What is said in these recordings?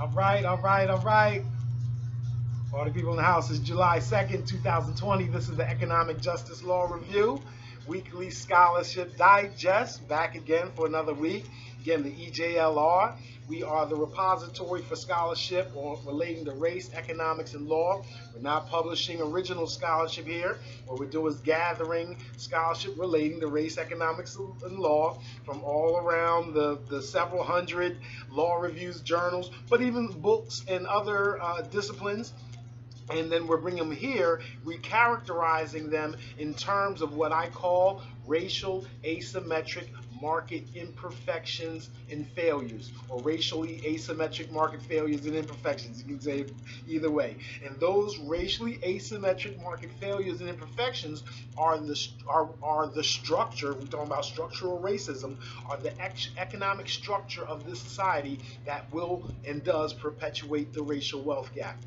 All right, all right, all right. All the people in the house, is July 2nd, 2020. This is the Economic Justice Law Review, Weekly Scholarship Digest, back again for another week. Again, the EJLR. We are the repository for scholarship relating to race, economics, and law. We're not publishing original scholarship here. What we do is gathering scholarship relating to race, economics, and law from all around the several hundred law reviews, journals, but even books and other disciplines, and then we're bringing them here, recharacterizing them in terms of what I call racial asymmetric market imperfections and failures, or racially asymmetric market failures and imperfections. You can say it either way. And those racially asymmetric market failures and imperfections are the structure. We're talking about structural racism, are the economic structure of this society that will and does perpetuate the racial wealth gap.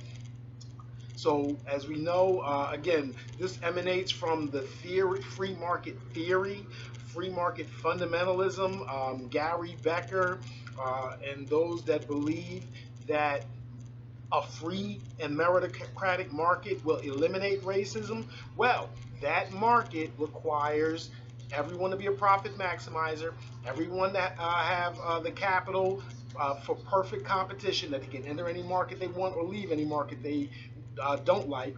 So, as we know, again, this emanates from the free market theory, free market fundamentalism, Gary Becker, and those that believe that a free and meritocratic market will eliminate racism. Well, that market requires everyone to be a profit maximizer, everyone that have the capital for perfect competition, that they can enter any market they want or leave any market they don't like,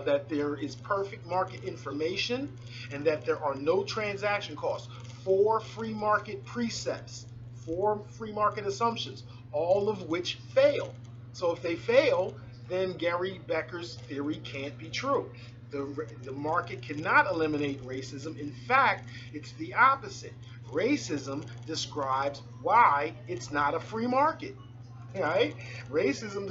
that there is perfect market information, and that there are no transaction costs. Four free market precepts, four free market assumptions, all of which fail. So if they fail, then Gary Becker's theory can't be true. The market cannot eliminate racism. In fact, it's the opposite. Racism describes why it's not a free market. Right? Racism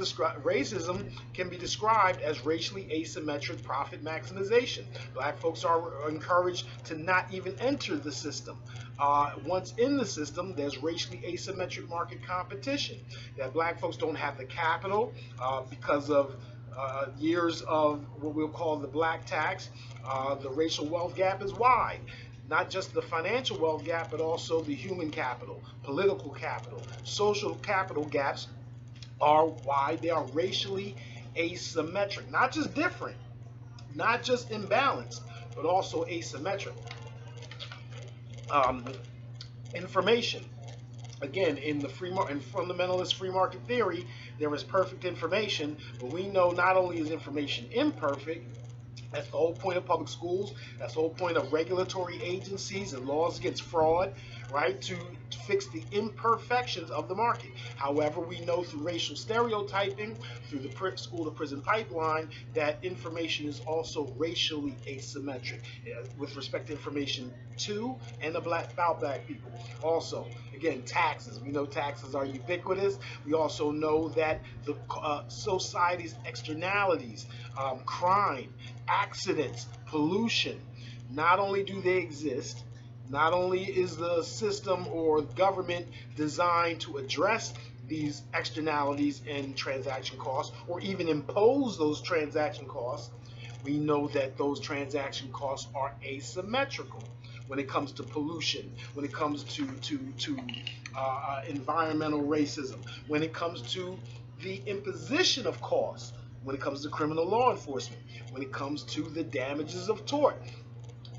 can be described as racially asymmetric profit maximization. Black folks are encouraged to not even enter the system. Once in the system, there's racially asymmetric market competition. That black folks don't have the capital because of years of what we'll call the black tax. The racial wealth gap is wide. Not just the financial wealth gap, but also the human capital, political capital, social capital gaps are wide. They are racially asymmetric, not just different, not just imbalanced, but also asymmetric. Um, Information. Again, in the in fundamentalist free market theory, there is perfect information, but we know not only is information imperfect. That's the whole point of public schools. That's the whole point of regulatory agencies and laws against fraud, right? To fix the imperfections of the market. However, we know through racial stereotyping, through the school to prison pipeline, that information is also racially asymmetric with respect to information to and about black people. Also, again, taxes. We know taxes are ubiquitous. We also know that the society's externalities, crime, accidents, pollution, not only do they exist, not only is the system or government designed to address these externalities and transaction costs, or even impose those transaction costs, we know that those transaction costs are asymmetrical when it comes to pollution, when it comes to environmental racism, when it comes to the imposition of costs, when it comes to criminal law enforcement, when it comes to the damages of tort.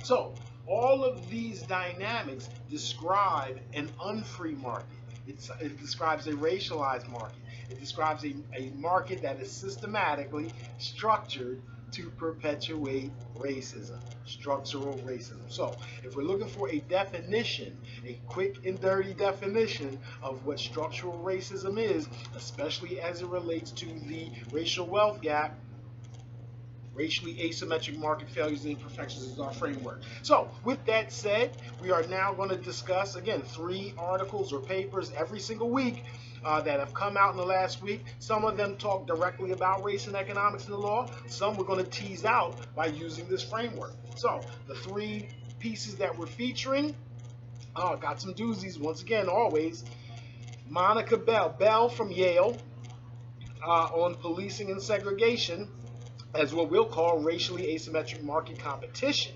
So, all of these dynamics describe an unfree market. It describes a racialized market. It describes a market that is systematically structured to perpetuate racism, structural racism. So, if we're looking for a definition, a quick and dirty definition of what structural racism is, especially as it relates to the racial wealth gap, racially asymmetric market failures and imperfections is our framework. So, with that said, we are now going to discuss, again, 3 articles or papers every single week that have come out in the last week. Some of them talk directly about race and economics in the law. Some we're going to tease out by using this framework. So, the 3 pieces that we're featuring, got some doozies, once again, always. Monica Bell from Yale, on policing and segregation, as what we'll call racially asymmetric market competition.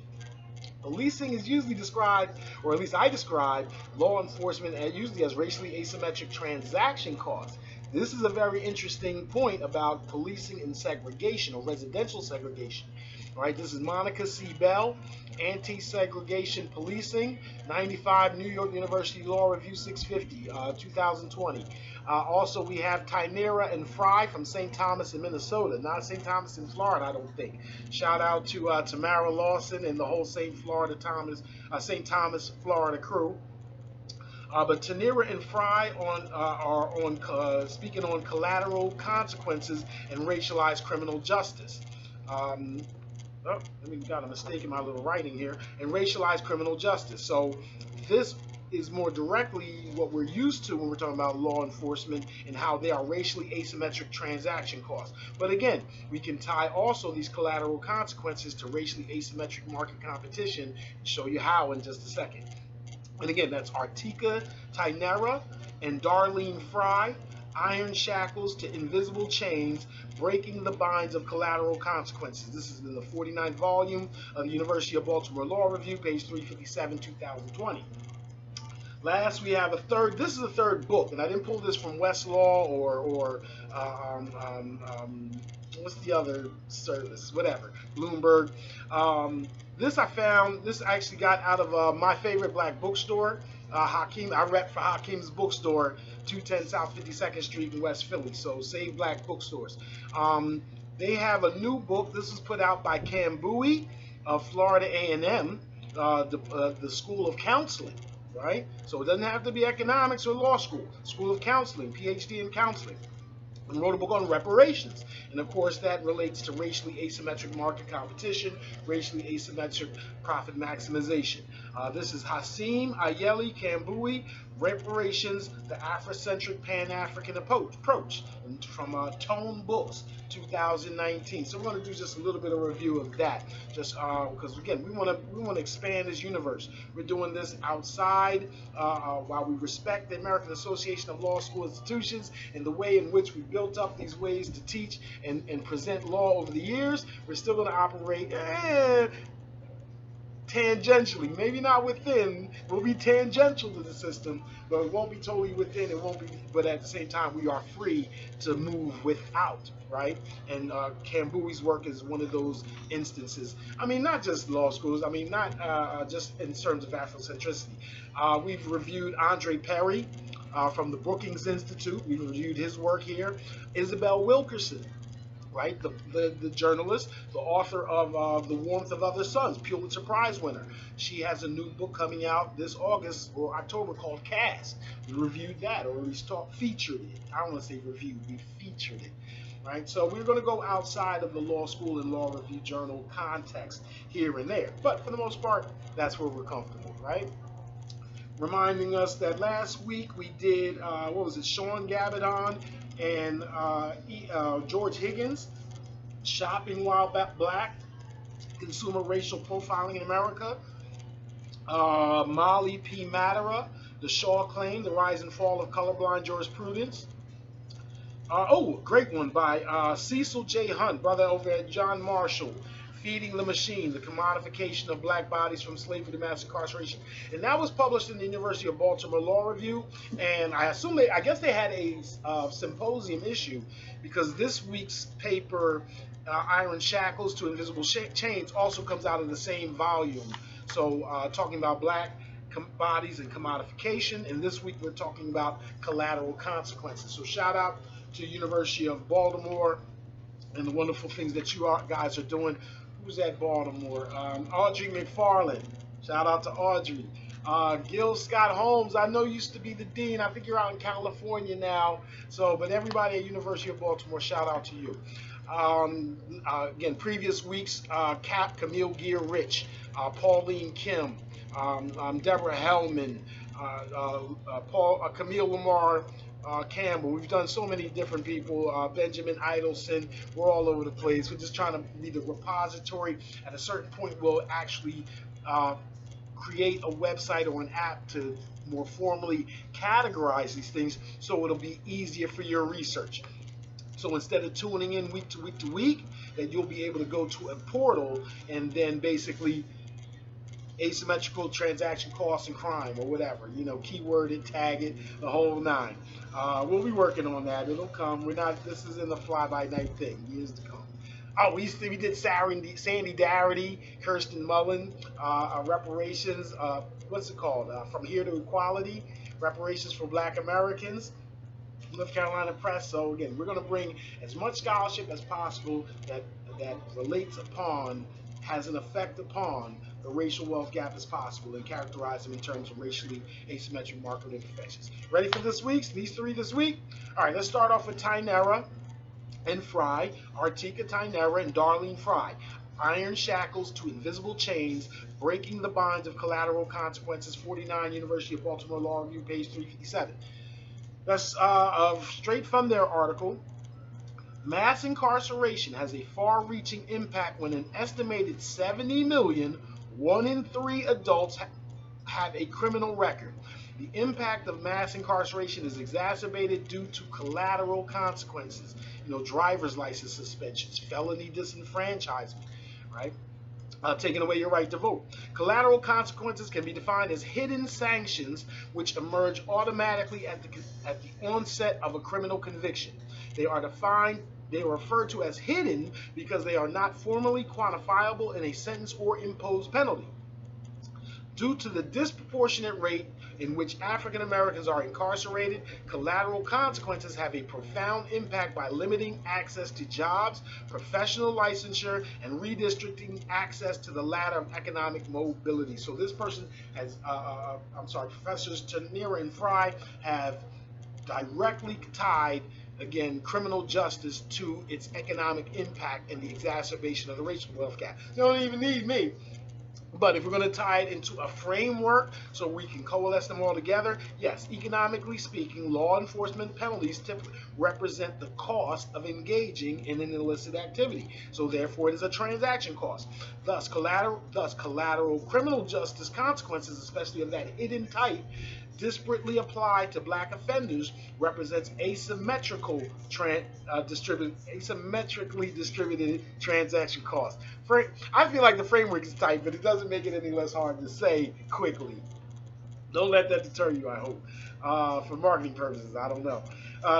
Policing is usually described, or at least I describe, law enforcement usually as racially asymmetric transaction costs. This is a very interesting point about policing and segregation, or residential segregation. All right, this is Monica C. Bell, Anti-Segregation Policing, 95 New York University Law Review 650, 2020. Also, we have Tynera and Fry from St. Thomas in Minnesota, not St. Thomas in Florida, I don't think. Shout out to Tamara Lawson and the whole St. Thomas, Florida crew. But Tynera and Fry are on speaking on collateral consequences and racialized criminal justice. Let me got a mistake in my little writing here. And racialized criminal justice. So this is more directly what we're used to when we're talking about law enforcement and how they are racially asymmetric transaction costs. But again, we can tie also these collateral consequences to racially asymmetric market competition and show you how in just a second. And again, that's Artika, Tynera, and Darlene Fry, Iron Shackles to Invisible Chains, Breaking the Binds of Collateral Consequences. This is in the 49th volume of the University of Baltimore Law Review, page 357, 2020. Last, we have a third. This is a third book, and I didn't pull this from Westlaw or what's the other service? Whatever, Bloomberg. This I found. This I actually got out of my favorite black bookstore, Hakeem. I rep for Hakeem's Bookstore, 210 South 52nd Street in West Philly. So save black bookstores. They have a new book. This is put out by Cam Bowie of Florida A&M, the School of Counseling. Right? So it doesn't have to be economics or law school. School of Counseling, PhD in counseling. And wrote a book on reparations. And of course that relates to racially asymmetric market competition, racially asymmetric profit maximization. This is Hassim Ayeli Kambui, Reparations, the Afrocentric Pan-African Approach, from Tone Books, 2019. So we're going to do just a little bit of review of that, just because again we want to expand this universe. We're doing this outside while we respect the American Association of Law School Institutions and the way in which we built up these ways to teach and present law over the years. We're still going to operate tangentially, maybe not within. We'll be tangential to the system, but it won't be totally within. It won't be, but at the same time, we are free to move without, right? And Kambui's work is one of those instances. I mean, not just law schools. I mean, not just in terms of Afrocentricity. We've reviewed Andre Perry from the Brookings Institute. We've reviewed his work here. Isabel Wilkerson, right? The journalist, the author of The Warmth of Other Suns, Pulitzer Prize winner. She has a new book coming out this August or October called Cast. We reviewed that, or at least featured it. I don't want to say reviewed, we featured it. Right? So we're going to go outside of the law school and law review journal context here and there. But for the most part, that's where we're comfortable, right? Reminding us that last week we did, Sean Gabadon and George Higgins, Shopping While Black, Consumer Racial Profiling in America. Molly P. Matera, The Shaw Claim, The Rise and Fall of Colorblind Jurisprudence. Great one by Cecil J. Hunt, brother over at John Marshall, Feeding the Machine, The Commodification of Black Bodies from Slavery to Mass Incarceration. And that was published in the University of Baltimore Law Review. And I guess they had a symposium issue, because this week's paper, Iron Shackles to Invisible Chains, also comes out in the same volume. So talking about black bodies and commodification. And this week we're talking about collateral consequences. So shout out to University of Baltimore and the wonderful things that you guys are doing. Who's at Baltimore? Audrey McFarland. Shout out to Audrey. Gil Scott Holmes, I know used to be the dean. I think you're out in California now. So, but everybody at University of Baltimore, shout out to you. Again, previous weeks, Cap, Camille Gear Rich, Pauline Kim, Deborah Hellman, Camille Lamar Campbell. We've done so many different people. Benjamin Idelson. We're all over the place. We're just trying to be the repository. At a certain point, we'll actually create a website or an app to more formally categorize these things, so it'll be easier for your research. So instead of tuning in week to week to week, that you'll be able to go to a portal and then basically asymmetrical transaction costs and crime, or whatever. Keyword it, tag it, the whole nine. We'll be working on that. It'll come. We're not. This isn't a fly-by-night thing. Years to come. Oh, we did Sandy Darity, Kirsten Mullen, reparations. What's it called? From Here to Equality, reparations for Black Americans. North Carolina Press. So again, we're going to bring as much scholarship as possible that relates upon, has an effect upon the racial wealth gap as possible, and characterize them in terms of racially asymmetric market imperfections. Ready for these three this week? All right, let's start off with Tynera and Fry, Artika, Tynera, and Darlene Fry. Iron shackles to invisible chains, breaking the bonds of collateral consequences. 49, University of Baltimore Law Review, page 357. That's straight from their article. Mass incarceration has a far-reaching impact when an estimated 70 million, 1 in 3 adults have a criminal record. The impact of mass incarceration is exacerbated due to collateral consequences. Driver's license suspensions, felony disenfranchisement, right? Taking away your right to vote. Collateral consequences can be defined as hidden sanctions which emerge automatically at the onset of a criminal conviction. They are referred to as hidden because they are not formally quantifiable in a sentence or imposed penalty. Due to the disproportionate rate in which African Americans are incarcerated, collateral consequences have a profound impact by limiting access to jobs, professional licensure, and redistricting access to the ladder of economic mobility. So this person has, Professors Tynera and Fry have directly tied, again, criminal justice to its economic impact and the exacerbation of the racial wealth gap. They don't even need me. But if we're going to tie it into a framework so we can coalesce them all together, yes, economically speaking, law enforcement penalties typically represent the cost of engaging in an illicit activity. So therefore, it is a transaction cost. Thus, collateral criminal justice consequences, especially of that hidden type, disparately applied to black offenders, represents asymmetrically distributed transaction costs. I feel like the framework is tight, but it doesn't make it any less hard to say quickly. Don't let that deter you, I hope. For marketing purposes, I don't know.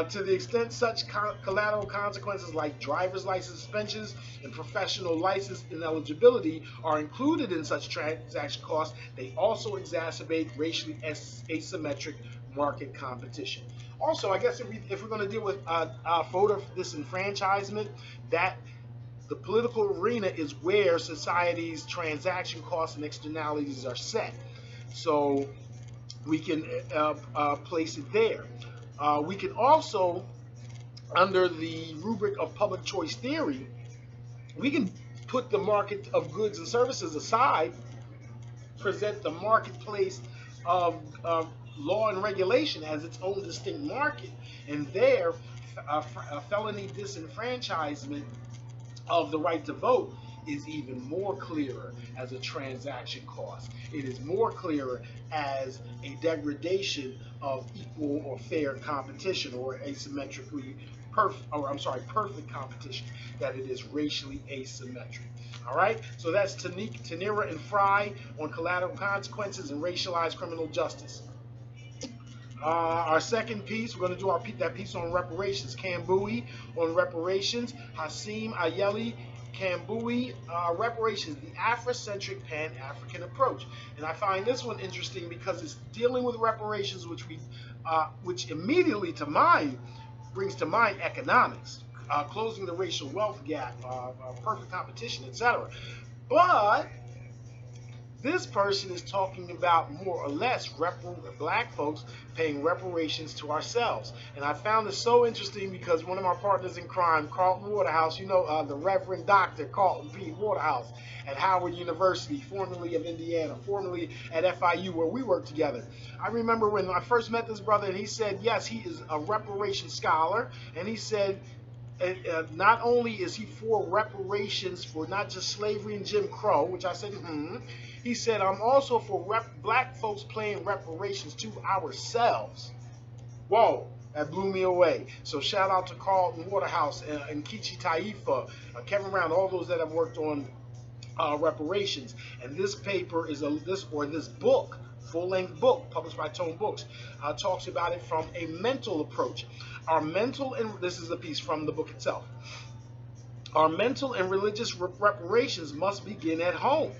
To the extent such collateral consequences like driver's license suspensions and professional license ineligibility are included in such transaction costs, they also exacerbate racially asymmetric market competition. Also, I guess if we're going to deal with voter disenfranchisement, that the political arena is where society's transaction costs and externalities are set. So we can place it there. We can also, under the rubric of public choice theory, we can put the market of goods and services aside, present the marketplace of law and regulation as its own distinct market, and there a felony disenfranchisement of the right to vote is even more clearer as a transaction cost. It is more clearer as a degradation of equal or fair competition, or perfect competition, that it is racially asymmetric. All right, so that's Tynera and Fry on collateral consequences and racialized criminal justice. Our second piece, we're going to do that piece on reparations. Kambui on reparations. Hasim Ayeli, Kambui, reparations, the Afrocentric Pan-African approach. And I find this one interesting because it's dealing with reparations, which immediately brings to mind economics, closing the racial wealth gap, perfect competition, etc. But this person is talking about more or less black folks paying reparations to ourselves. And I found this so interesting because one of my partners in crime, Carlton Waterhouse, the Reverend Dr. Carlton P. Waterhouse at Howard University, formerly of Indiana, formerly at FIU, where we worked together. I remember when I first met this brother, and he said, yes, he is a reparations scholar, and he said, not only is he for reparations for not just slavery and Jim Crow, which I said, he said, I'm also for black folks paying reparations to ourselves. Whoa, that blew me away. So shout out to Carlton Waterhouse and Kichi Taifa, Kevin Brown, all those that have worked on reparations. And this paper is this book, full-length book published by Tone Books, talks about it from a mental approach. Our mental, and this is a piece from the book itself. Our mental and religious reparations must begin at home.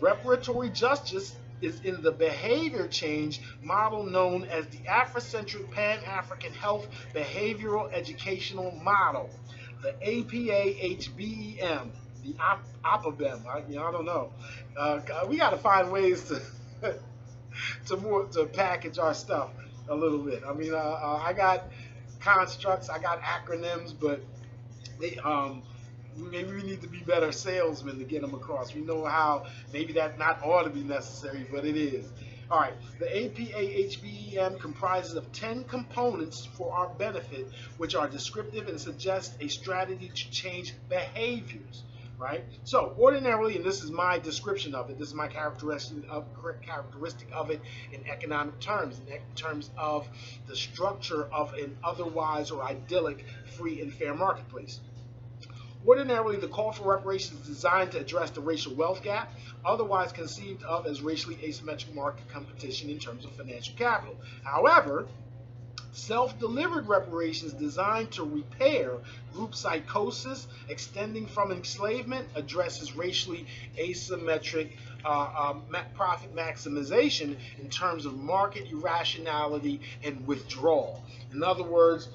Reparatory justice is in the behavior change model known as the Afrocentric Pan-African Health Behavioral Educational Model, the APA-HBEM, the APABEM. I don't know. We got to find ways to package our stuff a little bit. I mean, I got constructs, I got acronyms, but they maybe we need to be better salesmen to get them across. We know how maybe that not ought to be necessary, but it is. All right, the APA-HBEM comprises of 10 components for our benefit, which are descriptive and suggest a strategy to change behaviors, right? So ordinarily, and this is my description of it, this is my characteristic of it in economic terms, in terms of the structure of an otherwise or idyllic free and fair marketplace. Ordinarily, the call for reparations is designed to address the racial wealth gap, otherwise conceived of as racially asymmetric market competition in terms of financial capital. However, self-delivered reparations designed to repair group psychosis extending from enslavement addresses racially asymmetric profit maximization in terms of market irrationality and withdrawal. In other words,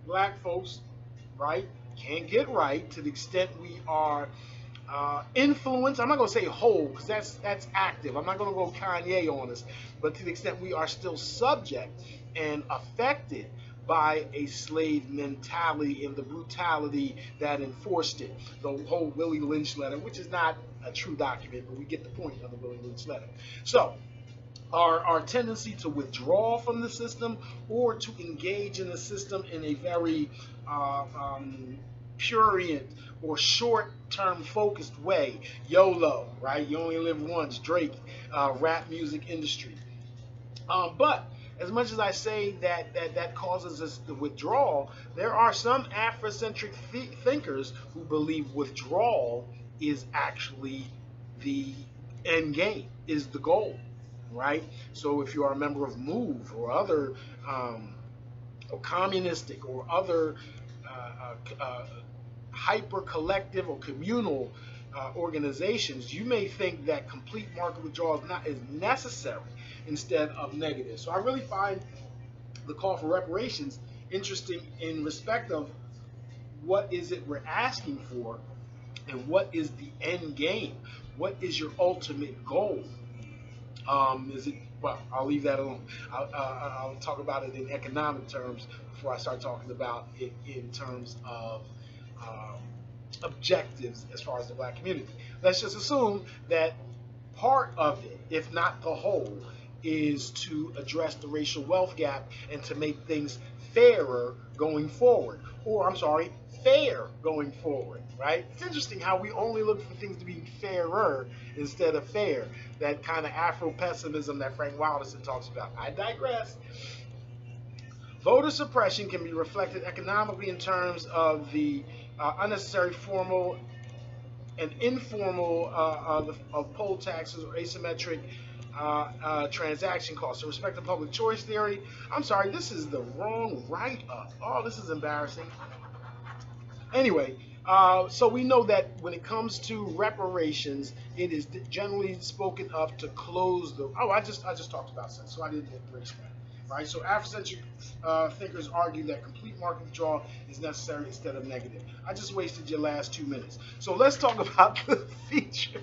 black folks, right, can't get right to the extent we are influenced. I'm not going to say whole because that's active. I'm not going to go Kanye on us, but to the extent we are still subject and affected by a slave mentality and the brutality that enforced it. The whole Willie Lynch letter, which is not a true document, but we get the point of the Willie Lynch letter. So our tendency to withdraw from the system or to engage in the system in a very prurient or short-term focused way. YOLO, right? You only live once. Drake, rap music industry. But as much as I say that causes us to withdraw, there are some Afrocentric thinkers who believe withdrawal is actually the end game, is the goal. Right? So if you are a member of MOVE or other or communistic or other hyper collective or communal organizations, you may think that complete market withdrawal is necessary instead of negative. So I really find the call for reparations interesting in respect of what is it we're asking for and what is the end game? What is your ultimate goal? Is it, well, I'll leave that alone. I'll talk about it in economic terms before I start talking about it in terms of objectives as far as the black community. Let's just assume that part of it, if not the whole, is to address the racial wealth gap and to make things fairer going forward. Or, I'm sorry, fair going forward, right? It's interesting how we only look for things to be fairer instead of fair. That kind of Afro-pessimism that Frank Wilderson talks about. I digress. Voter suppression can be reflected economically in terms of the unnecessary formal and informal of poll taxes or asymmetric transaction costs. So respect to public choice theory. I'm sorry, this is the wrong write-up. Oh, this is embarrassing. Anyway, so we know that when it comes to reparations, it is generally spoken of to close the. Oh, I just talked about sex, so I didn't embrace that. Right. So Afrocentric thinkers argue that complete market withdrawal is necessary instead of negative. I just wasted your last 2 minutes. So let's talk about the feature.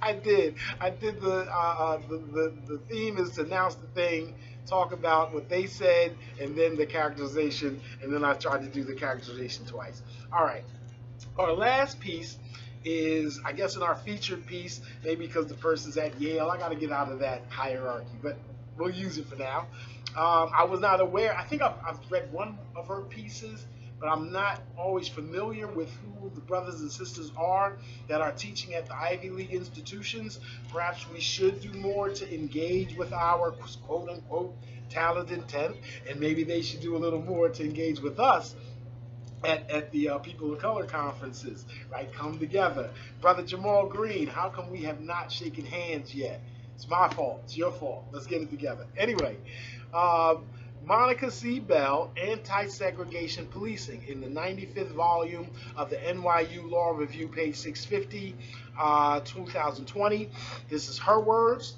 I did the theme is to announce the thing, talk about what they said, and then the characterization, and then I tried to do the characterization twice. All right. Our last piece is, I guess, in our featured piece, maybe because the person's at Yale, I got to get out of that hierarchy, but we'll use it for now. I was not aware. I think I've read one of her pieces, but I'm not always familiar with who the brothers and sisters are that are teaching at the Ivy League institutions. Perhaps we should do more to engage with our quote-unquote talented 10, and maybe they should do a little more to engage with us at the People of Color conferences, right? Come together. Brother Jamal Green, how come we have not shaken hands yet? It's my fault. It's your fault. Let's get it together. Anyway, uh, Monica C. Bell, Anti-Segregation Policing, in the 95th volume of the NYU Law Review, page 650, 2020. This is her words.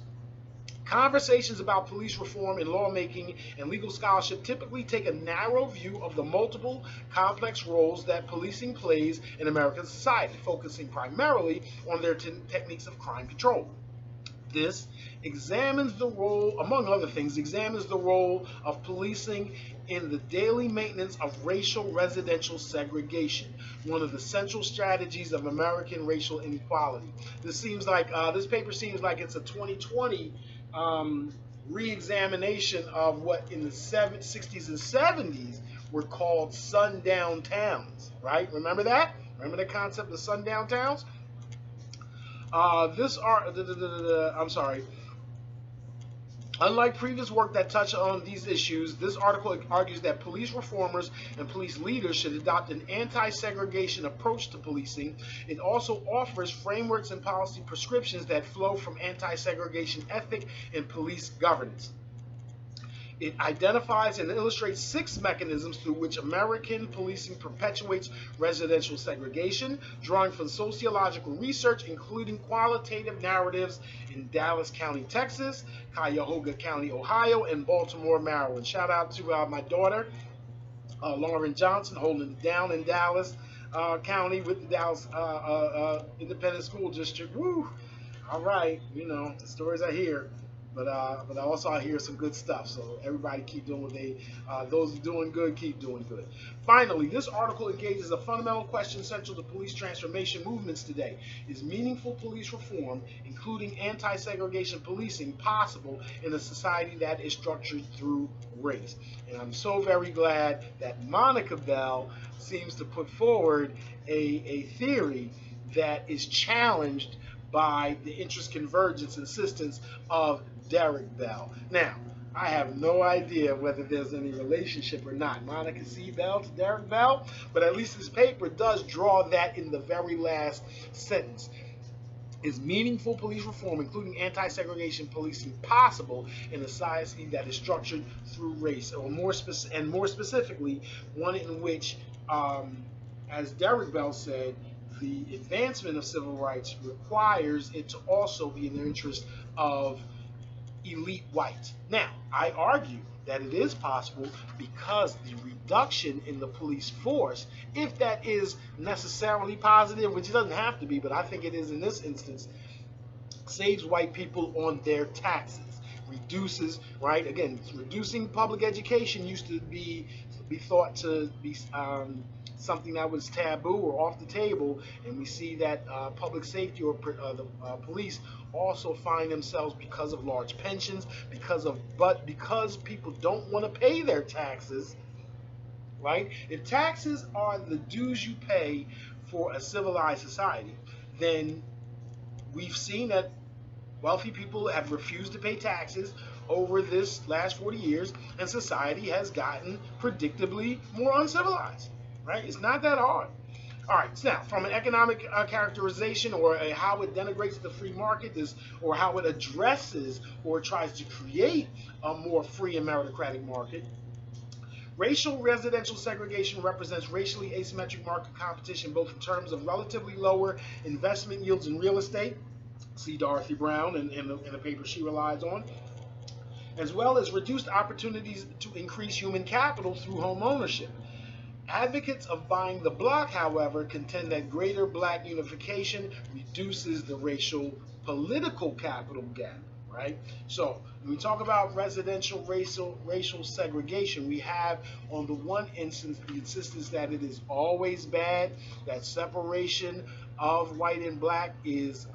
Conversations about police reform in lawmaking and legal scholarship typically take a narrow view of the multiple, complex roles that policing plays in American society, focusing primarily on their techniques of crime control. This examines the role, among other things, examines the role of policing in the daily maintenance of racial residential segregation, one of the central strategies of American racial inequality. This paper seems like it's a 2020 re-examination of what in the 60s and 70s were called sundown towns, right? Remember that? Remember the concept of sundown towns? I'm sorry. Unlike previous work that touched on these issues, this article argues that police reformers and police leaders should adopt an anti-segregation approach to policing. It also offers frameworks and policy prescriptions that flow from anti-segregation ethic and police governance. It identifies and illustrates 6 mechanisms through which American policing perpetuates residential segregation, drawing from sociological research, including qualitative narratives in Dallas County, Texas, Cuyahoga County, Ohio, and Baltimore, Maryland. Shout out to my daughter, Lauren Johnson, holding it down in Dallas County with the Dallas Independent School District. Woo! All right, the stories I hear. But also I hear some good stuff. So everybody keep doing what those doing good, keep doing good. Finally, this article engages a fundamental question central to police transformation movements today. Is meaningful police reform, including anti-segregation policing, possible in a society that is structured through race? And I'm so very glad that Monica Bell seems to put forward a theory that is challenged by the interest convergence insistence of Derek Bell. Now, I have no idea whether there's any relationship or not, Monica C. Bell to Derek Bell, but at least this paper does draw that in the very last sentence. Is meaningful police reform, including anti-segregation policing, possible in a society that is structured through race, or more specifically, one in which, as Derek Bell said, the advancement of civil rights requires it to also be in the interest of elite whites. Now, I argue that it is possible because the reduction in the police force, if that is necessarily positive, which it doesn't have to be, but I think it is in this instance, saves white people on their taxes, reduces, right? Again, reducing public education used to be thought to be something that was taboo or off the table, and we see that public safety or the police also find themselves, because of large pensions, because people don't want to pay their taxes, right? If taxes are the dues you pay for a civilized society, then we've seen that wealthy people have refused to pay taxes over this last 40 years, and society has gotten predictably more uncivilized. Right? It's not that hard. All right. So now, from an economic characterization, or how it denigrates the free market, or how it addresses or tries to create a more free and meritocratic market, racial residential segregation represents racially asymmetric market competition, both in terms of relatively lower investment yields in real estate, see Dorothy Brown in the paper she relies on, as well as reduced opportunities to increase human capital through home ownership. Advocates of buying the block, however, contend that greater black unification reduces the racial political capital gap, right? So when we talk about residential racial segregation, we have on the one instance the insistence that it is always bad, that separation of white and black is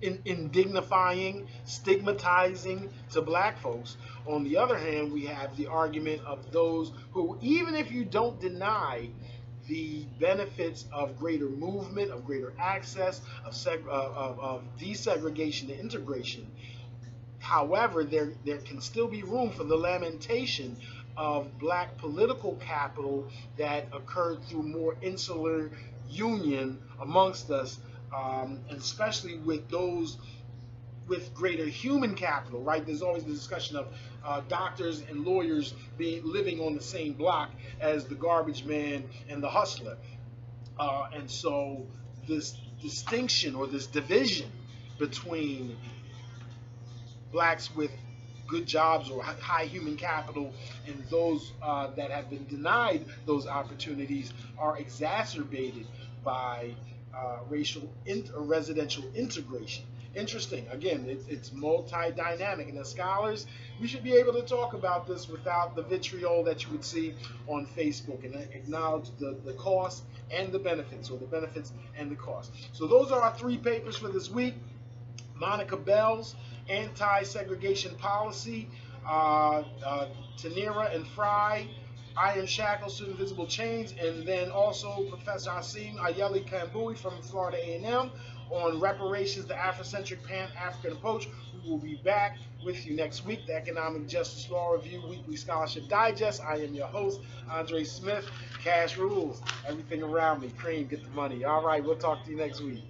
indignifying, stigmatizing to black folks. On the other hand, we have the argument of those who, even if you don't deny the benefits of greater movement, of greater access, of desegregation and integration, however, there can still be room for the lamentation of black political capital that occurred through more insular union amongst us, and especially with those with greater human capital, right? There's always the discussion of doctors and lawyers living on the same block as the garbage man and the hustler. And so this distinction or this division between blacks with good jobs or high human capital and those that have been denied those opportunities are exacerbated by residential integration. Interesting. Again, it's multi-dynamic, and as scholars, we should be able to talk about this without the vitriol that you would see on Facebook, and acknowledge the costs and the benefits, or the benefits and the costs. So those are our 3 papers for this week. Monica Bell's Anti-Segregation Policy, Tynera and Fry, Iron Shackles to Invisible Chains, and then also Professor Asim Ayeli Kambui from Florida A&M on reparations, the Afrocentric Pan-African approach. We will be back with you next week. The Economic Justice Law Review Weekly Scholarship Digest. I am your host, Andre Smith. Cash rules. Everything around me. Cream, get the money. All right, we'll talk to you next week.